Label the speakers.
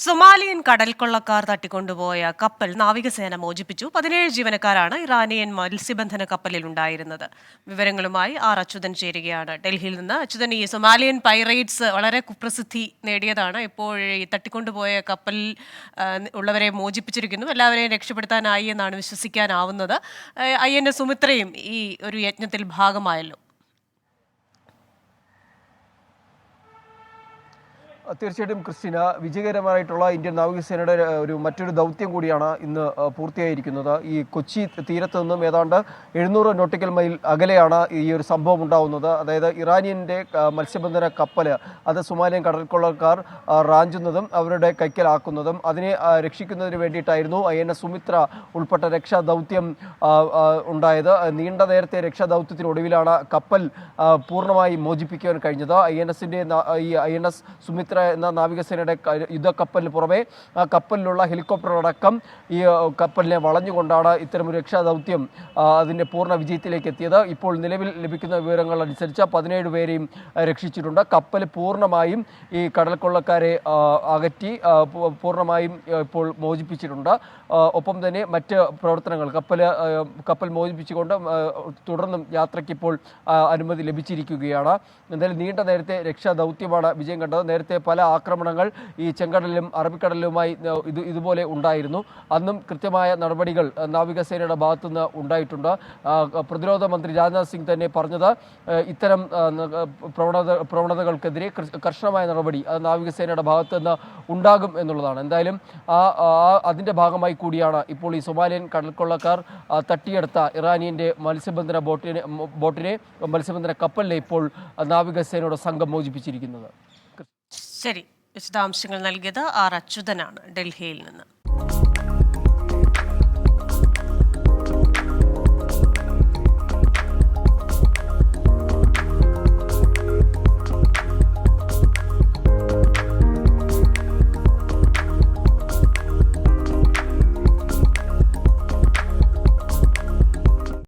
Speaker 1: Somalian കടൽക്കൊള്ളക്കാർ തട്ടിക്കൊണ്ടുപോയ കപ്പൽ നാവികസേന മോചിപ്പിച്ചു. 17 ജീവനക്കാരാണ് ഇറാനിയൻ മത്സ്യബന്ധന കപ്പലിൽ ഉണ്ടായിരുന്നത്. വിവരങ്ങളുമായി അച്യുതൻ ചേരുകയാണ് ഡൽഹിയിൽ നിന്ന്. അച്യുതൻ, ഈ സൊമാലിയൻ പൈറേറ്റ്സ് വളരെ കുപ്രസിദ്ധി നേടിയതാണ്. ഇപ്പോൾ ഈ തട്ടിക്കൊണ്ടുപോയ കപ്പലിൽ ഉള്ളവരെ മോചിപ്പിച്ചിരിക്കുന്നു. എല്ലാവരെയും രക്ഷപ്പെടുത്താനായി എന്നാണ് വിശ്വസിക്കാനാവുന്നത്. INS സുമിത്രയും ഈ ഒരു യജ്ഞത്തിൽ ഭാഗമായല്ലോ.
Speaker 2: തീർച്ചയായിട്ടും ക്രിസ്റ്റീന, വിജയകരമായിട്ടുള്ള ഇന്ത്യൻ നാവികസേനയുടെ മറ്റൊരു ദൗത്യം കൂടിയാണ് ഇന്ന് പൂർത്തിയായിരിക്കുന്നത്. ഈ കൊച്ചി തീരത്ത് നിന്നും ഏതാണ്ട് 700 നോട്ടിക്കൽ മൈൽ അകലെയാണ് ഈ ഒരു സംഭവം ഉണ്ടാവുന്നത്. അതായത് ഇറാനിയൻ്റെ മത്സ്യബന്ധന കപ്പൽ അത് സൊമാലിയൻ കടൽക്കൊള്ളക്കാർ റാഞ്ചുന്നതും അവരുടെ കൈക്കലാക്കുന്നതും അതിനെ രക്ഷിക്കുന്നതിന് വേണ്ടിയിട്ടായിരുന്നു INS സുമിത്ര ഉൾപ്പെട്ട രക്ഷാദൗത്യം ഉണ്ടായത്. നീണ്ട നേരത്തെ രക്ഷാദൗത്യത്തിനൊടുവിലാണ് കപ്പൽ പൂർണ്ണമായി മോചിപ്പിക്കുവാൻ കഴിഞ്ഞത്. INS സുമിത്ര എന്ന നാവികസേനയുടെ യുദ്ധക്കപ്പലിന് പുറമെ ആ കപ്പലിലുള്ള ഹെലികോപ്റ്ററടക്കം ഈ കപ്പലിനെ വളഞ്ഞുകൊണ്ടാണ് ഇത്തരമൊരു രക്ഷാദൗത്യം അതിൻ്റെ പൂർണ്ണ വിജയത്തിലേക്ക് എത്തിയത്. ഇപ്പോൾ നിലവിൽ ലഭിക്കുന്ന വിവരങ്ങൾ അനുസരിച്ച് 17 പേരെയും രക്ഷിച്ചിട്ടുണ്ട്. കപ്പൽ പൂർണ്ണമായും ഈ കടൽക്കൊള്ളക്കാരെ അകറ്റി പൂർണ്ണമായും ഇപ്പോൾ മോചിപ്പിച്ചിട്ടുണ്ട്. ഒപ്പം തന്നെ മറ്റ് പ്രവർത്തനങ്ങൾ കപ്പൽ മോചിപ്പിച്ചുകൊണ്ട് തുടർന്നും യാത്രയ്ക്ക് ഇപ്പോൾ അനുമതി ലഭിച്ചിരിക്കുകയാണ്. എന്തായാലും നീണ്ട നേരത്തെ രക്ഷാദൗത്യമാണ് വിജയം കണ്ടത്. നേരത്തെ പല ആക്രമണങ്ങൾ ഈ ചെങ്കടലിലും അറബിക്കടലിലുമായി ഇതുപോലെ ഉണ്ടായിരുന്നു. അന്നും കൃത്യമായ നടപടികൾ നാവികസേനയുടെ ഭാഗത്തുനിന്ന് ഉണ്ടായിട്ടുണ്ട്. പ്രതിരോധ മന്ത്രി രാജ്നാഥ് സിംഗ് തന്നെ പറഞ്ഞത് ഇത്തരം പ്രവണതകൾക്കെതിരെ കർശനമായ നടപടി നാവികസേനയുടെ ഭാഗത്തുനിന്ന് ഉണ്ടാകും എന്നുള്ളതാണ്. എന്തായാലും അതിൻ്റെ ഭാഗമായി കൂടിയാണ് ഇപ്പോൾ ഈ സൊമാലിയൻ കടൽക്കൊള്ളക്കാർ തട്ടിയെടുത്ത ഇറാനിയൻ്റെ മത്സ്യബന്ധന കപ്പലിനെ ഇപ്പോൾ നാവികസേനയുടെ സംഘം മോചിപ്പിച്ചിരിക്കുന്നത്.
Speaker 1: ശരി, വിശദാംശങ്ങൾ നൽകിയത് അച്യുതനാണ് ഡൽഹിയിൽ നിന്ന്.